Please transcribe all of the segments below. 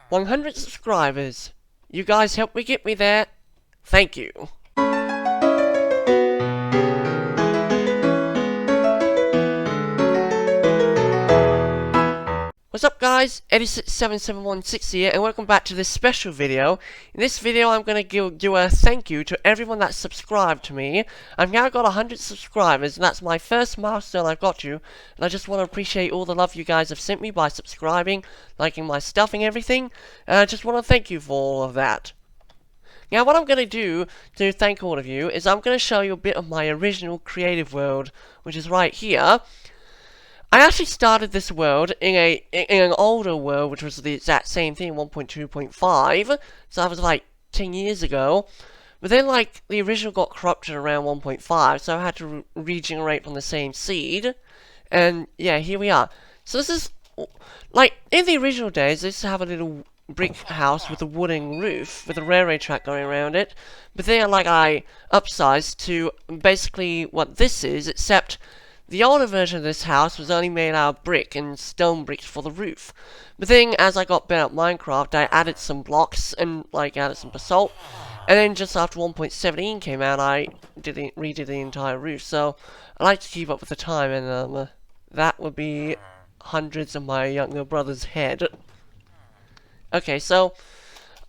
100 subscribers. You guys helped me get me there. Thank you. What's up guys, Eddie77716 here, and welcome back to this special video. In this video I'm going to do a thank you to everyone that subscribed to me. I've now got 100 subscribers, and that's my first milestone I've got to, and I just want to appreciate all the love you guys have sent me by subscribing, liking my stuff and everything, and I just want to thank you for all of that. Now what I'm going to do to thank all of you is I'm going to show you a bit of my original creative world, which is right here. I actually started this world in an older world, which was the exact same thing, 1.2.5, so that was like 10 years ago. But then, like, the original got corrupted around 1.5, so I had to regenerate from the same seed. And, yeah, here we are. So this is, like, in the original days, I used to have a little brick house with a wooden roof, with a railway track going around it. But then, like, I upsized to basically what this is, except the older version of this house was only made out of brick and stone bricks for the roof. But then, as I got better at Minecraft, I added some blocks and, like, added some basalt. And then just after 1.17 came out, I redid the entire roof. So, I like to keep up with the time, and that would be hundreds of my younger brother's head. Okay, so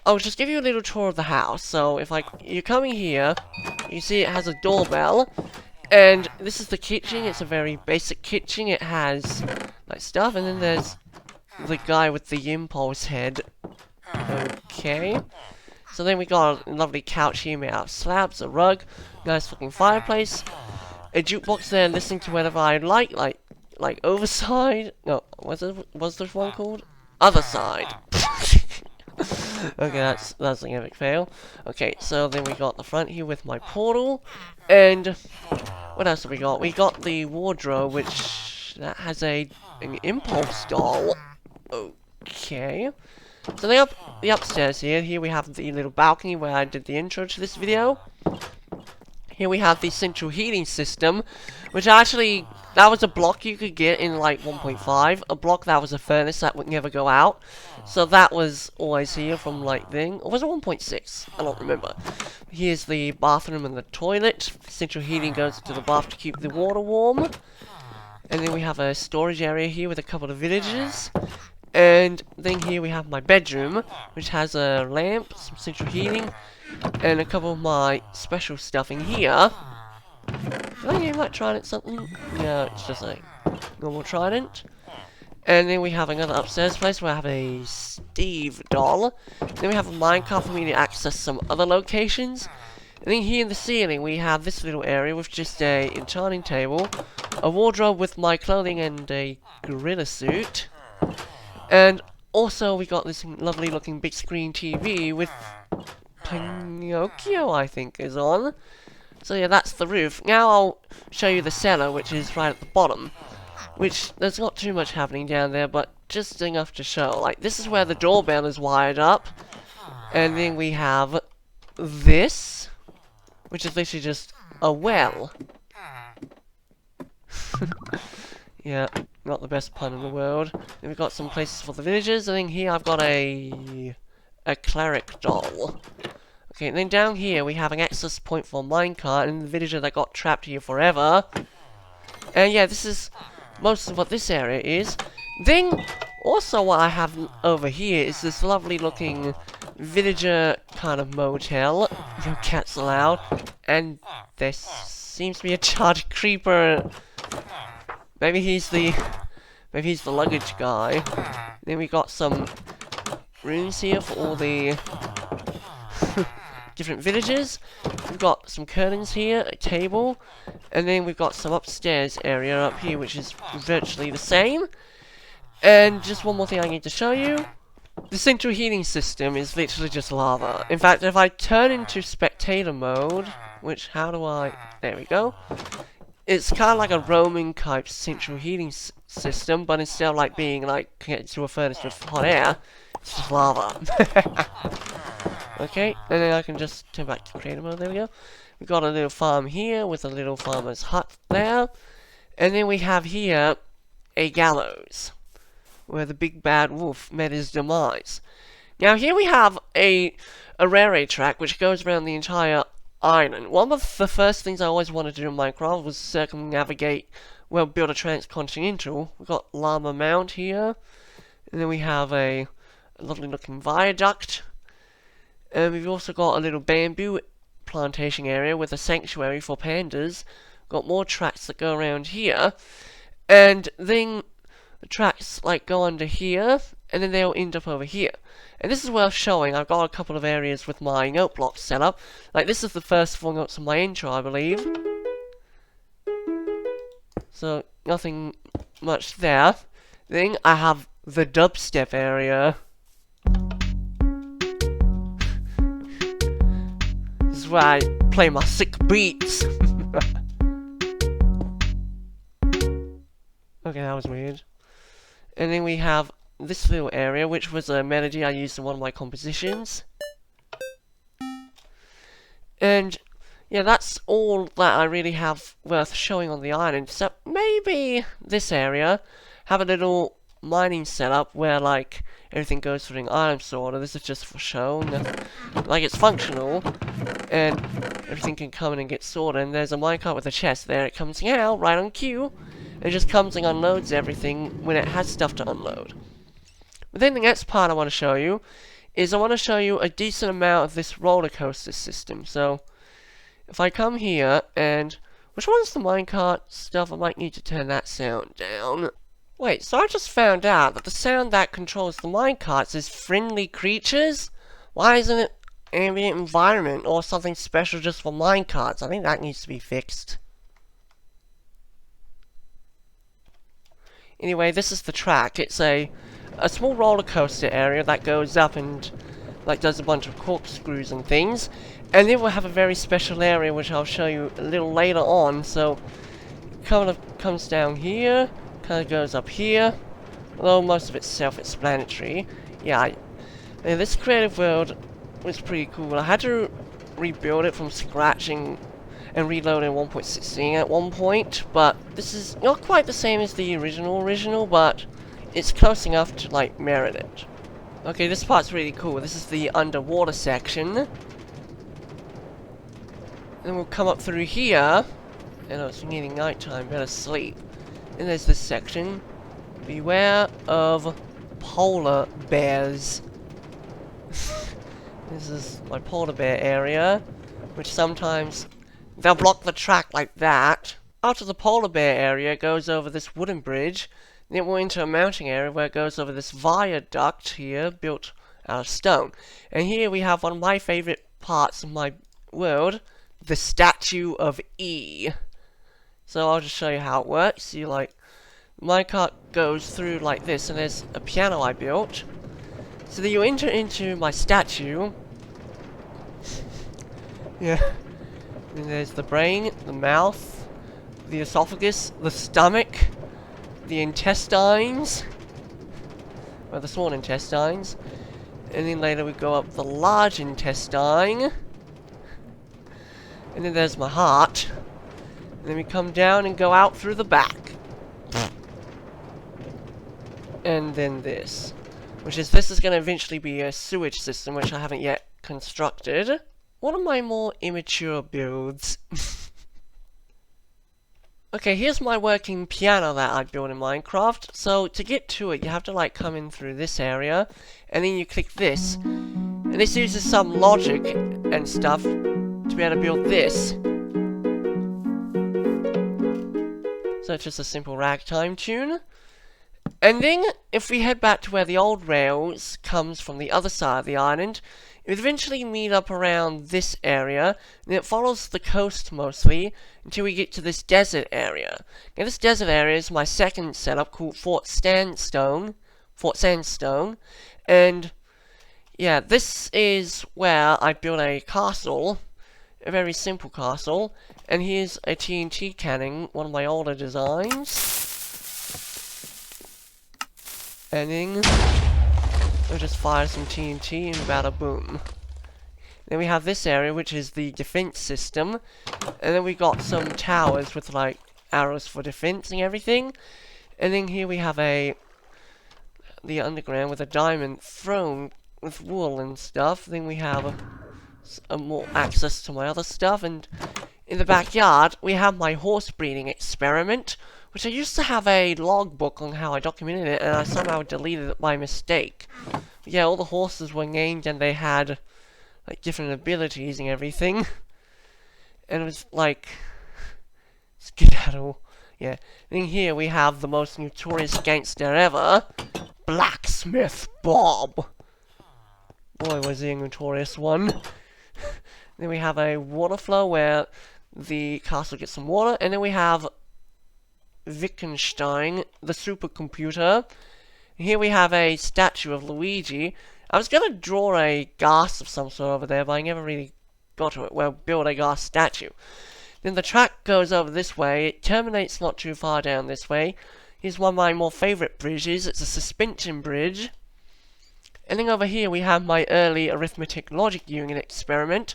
I'll just give you a little tour of the house. So, if you're coming here, you see it has a doorbell. And this is the kitchen. It's a very basic kitchen. It has like stuff, and then there's the guy with the impulse head. Okay. So then we got a lovely couch here made out of slabs, a rug, nice looking fireplace, a jukebox there listening to whatever I like Overside. No, what's this one called? Other Side. Okay, that's an epic fail. Okay, so then we got the front here with my portal, and what else have we got? We got the wardrobe, which that has an impulse doll. Okay. So the upstairs here we have the little balcony where I did the intro to this video. Here we have the central heating system, which actually, that was a block you could get in like 1.5. A block that was a furnace that would never go out. So that was always here from like thing. Or was it 1.6? I don't remember. Here's the bathroom and the toilet. Central heating goes to the bath to keep the water warm. And then we have a storage area here with a couple of villagers. And then here we have my bedroom, which has a lamp, some central heating, and a couple of my special stuff in here. Did I name that trident something? No, it's just a normal trident. And then we have another upstairs place where I have a Steve doll. Then we have a minecart for me to access some other locations. And then here in the ceiling we have this little area with just a enchanting table, a wardrobe with my clothing and a gorilla suit. And also we got this lovely looking big screen TV with Pinocchio, I think, is on. So yeah, that's the roof. Now I'll show you the cellar, which is right at the bottom. Which, there's not too much happening down there, but just enough to show. Like, this is where the doorbell is wired up. And then we have this, which is literally just a well. Yeah, not the best pun in the world. Then we've got some places for the villagers, and then here I've got a cleric doll. Okay, and then down here we have an access point for a minecart and the villager that got trapped here forever. And yeah, this is most of what this area is. Then, also what I have over here is this lovely looking villager kind of motel. No cats allowed. And there seems to be a charged creeper. Maybe he's the luggage guy. Then we got some rooms here for all the different villages. We've got some curtains here, a table, and then we've got some upstairs area up here which is virtually the same. And just one more thing I need to show you. The central heating system is literally just lava. In fact, if I turn into spectator mode, which there we go. It's kind of like a roaming type central heating system, but instead of like being like connected to a furnace with hot air, it's just lava. Okay, and then I can just turn back to creative mode. There we go. We've got a little farm here with a little farmer's hut there, and then we have here a gallows where the big bad wolf met his demise. Now here we have a railway track which goes around the entire island. One of the first things I always wanted to do in Minecraft was circumnavigate, well, build a transcontinental. We've got Llama Mount here, and then we have a lovely looking viaduct. And we've also got a little bamboo plantation area with a sanctuary for pandas. Got more tracks that go around here, and then the tracks like go under here, and then they'll end up over here. And this is worth showing. I've got a couple of areas with my note blocks set up. Like this is the first 4 notes of my intro, I believe. So nothing much there. Then I have the dubstep area. This is where I play my sick beats. Okay, that was weird. And then we have this little area, which was a melody I used in one of my compositions. And yeah, that's all that I really have worth showing on the island, except maybe this area have a little mining setup where like everything goes through an item sorter. This is just for show. Like it's functional and everything can come in and get sorted, and there's a minecart with a chest there. It comes out right on cue. It just comes and unloads everything when it has stuff to unload. But then the next part I want to show you is I want to show you a decent amount of this roller coaster system. So if I come here and which one's the minecart stuff? I might need to turn that sound down. Wait, so I just found out that the sound that controls the minecarts is friendly creatures? Why isn't it ambient environment or something special just for minecarts? I think that needs to be fixed. Anyway, this is the track. It's a small roller coaster area that goes up and like does a bunch of corkscrews and things. And then we'll have a very special area which I'll show you a little later on. So it kind of comes down here, kind of goes up here. Although most of it's self-explanatory. Yeah, this creative world was pretty cool. I had to rebuild it from scratch and reload in 1.16 at one point, but this is not quite the same as the original, but it's close enough to like merit it. Okay, this part's really cool. This is the underwater section. Then we'll come up through here. And it's nearly nighttime, better sleep. And there's this section. Beware of polar bears. This is my polar bear area, which sometimes they'll block the track like that. After the polar bear area goes over this wooden bridge, then we'll enter a mounting area where it goes over this viaduct here, built out of stone. And here we have one of my favorite parts of my world, the Statue of E. So I'll just show you how it works. See, like, my cart goes through like this, and there's a piano I built. So then you enter into my statue. Yeah. And there's the brain, the mouth, the esophagus, the stomach, the intestines, or the small intestines, and then later we go up the large intestine, and then there's my heart, and then we come down and go out through the back, and then this, this is going to eventually be a sewage system, which I haven't yet constructed. One of my more immature builds. Okay, here's my working piano that I built in Minecraft. So to get to it, you have to like come in through this area, and then you click this. And this uses some logic and stuff to be able to build this. So it's just a simple ragtime tune. And then, if we head back to where the old rails comes from the other side of the island, it would eventually meet up around this area, and it follows the coast mostly, until we get to this desert area. Now this desert area is my second setup called Fort Sandstone, and yeah, this is where I built a castle, a very simple castle, and here's a TNT cannon, one of my older designs. And then we'll just fire some TNT and bada boom. Then we have this area, which is the defense system, and then we got some towers with like arrows for defense and everything. And then here we have the underground with a diamond throne with wool and stuff. Then we have more access to my other stuff, and in the backyard we have my horse breeding experiment, which I used to have a logbook on how I documented it, and I somehow deleted it by mistake. But yeah, all the horses were named and they had like different abilities and everything. And it was like skedaddle. Yeah. And in here we have the most notorious gangster ever, Blacksmith Bob. Boy, was he a notorious one. Then we have a water flow where the castle gets some water, and then we have Wittgenstein, the supercomputer. And here we have a statue of Luigi. I was gonna draw a gas of some sort over there, but I never really got to it. Well, build a gas statue. Then the track goes over this way. It terminates not too far down this way. Here's one of my more favorite bridges. It's a suspension bridge. And then over here we have my early arithmetic logic unit experiment.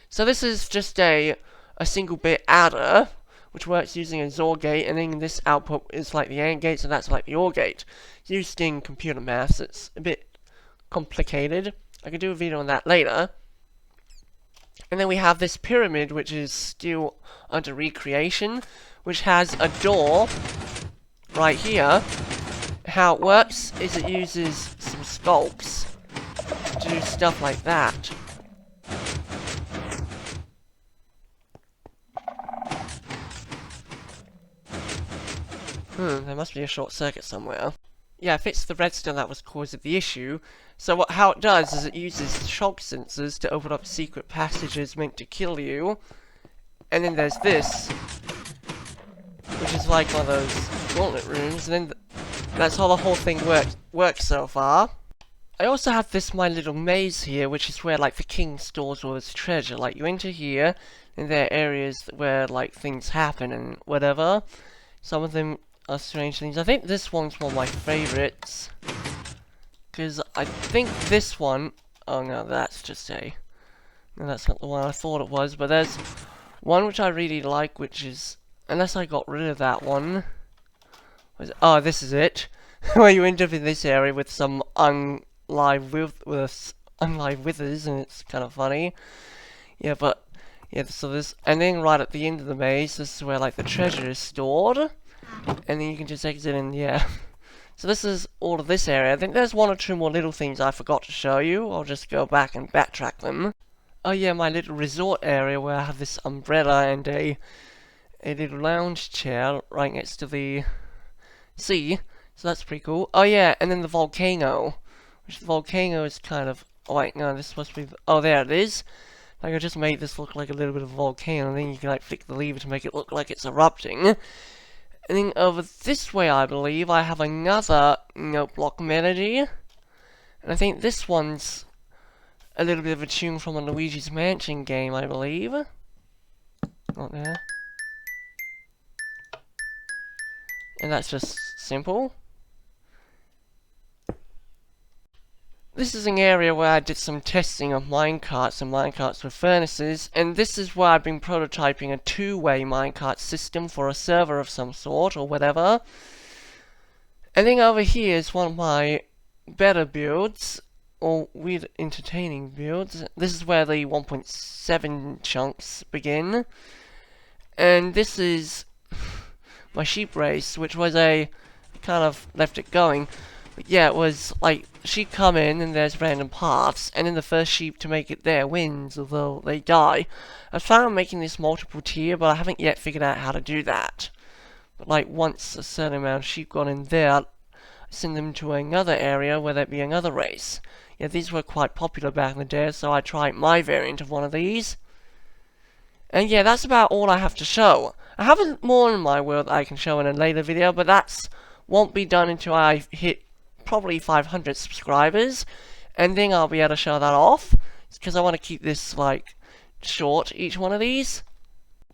So this is just a single bit adder, which works using a XOR gate, and then this output is like the AND gate, so that's like the OR gate. It's used in computer maths. It's a bit complicated. I can do a video on that later. And then we have this pyramid, which is still under recreation, which has a door right here. How it works is it uses some skulks to do stuff like that. There must be a short circuit somewhere. Yeah, if it's the redstone that was causing the issue. So how it does is it uses shock sensors to open up secret passages meant to kill you. And then there's this, which is like one of those gauntlet rooms, and then that's how the whole thing works so far. I also have this my little maze here, which is where like the king stores all his treasure. Like you enter here, and there are areas where like things happen and whatever. Some of them are strange things. I think this one's one of my favorites, because I think this one, oh no, that's just no, that's not the one I thought it was, but there's one which I really like, which is, unless I got rid of that one, oh, this is it, where you end up in this area with some unlive withers, and it's kind of funny. Yeah, but yeah, so this, and then right at the end of the maze, this is where like the treasure is stored, and then you can just exit in. Yeah. So this is all of this area. I think there's one or two more little things I forgot to show you. I'll just go back and backtrack them. Oh yeah, my little resort area where I have this umbrella and a little lounge chair right next to the sea. So that's pretty cool. Oh yeah, and then the volcano. Which the volcano is kind of... Oh wait, no, this must be... Oh, there it is. Like I just made this look like a little bit of a volcano, and then you can like flick the lever to make it look like it's erupting. And then over this way, I believe, I have another note block melody. And I think this one's a little bit of a tune from a Luigi's Mansion game, I believe. Not there. And that's just simple. This is an area where I did some testing of minecarts and minecarts with furnaces, and this is where I've been prototyping a two-way minecart system for a server of some sort, or whatever. And then over here is one of my better builds, or weird entertaining builds. This is where the 1.7 chunks begin. And this is my sheep race, which was I kind of left it going. But yeah, it was like, sheep come in and there's random paths, and then the first sheep to make it there wins, although they die. I found making this multiple tier, but I haven't yet figured out how to do that. But like, once a certain amount of sheep got in there, I send them to another area where there'd be another race. Yeah, these were quite popular back in the day, so I tried my variant of one of these. And yeah, that's about all I have to show. I have more in my world that I can show in a later video, but that's won't be done until I hit probably 500 subscribers, and then I'll be able to show that off, because I want to keep this like short, each one of these.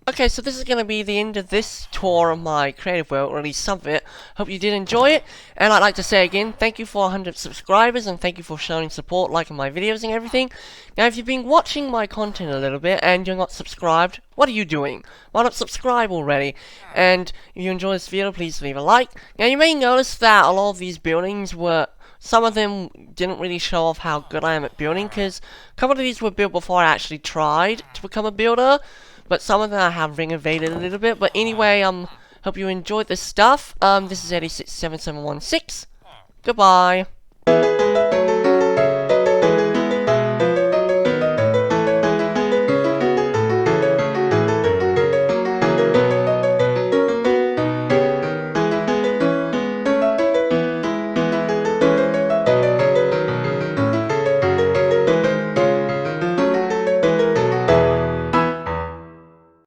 Okay, so this is going to be the end of this tour of my creative world, or at least some of it. Hope you did enjoy it, and I'd like to say again, thank you for 100 subscribers, and thank you for showing support, liking my videos and everything. Now, if you've been watching my content a little bit, and you're not subscribed, what are you doing? Why not subscribe already? And if you enjoy this video, please leave a like. Now, you may notice that a lot of these buildings were some of them didn't really show off how good I am at building, because a couple of these were built before I actually tried to become a builder, but some of them I have renovated a little bit. But anyway, hope you enjoyed this stuff. This is 867716. Goodbye.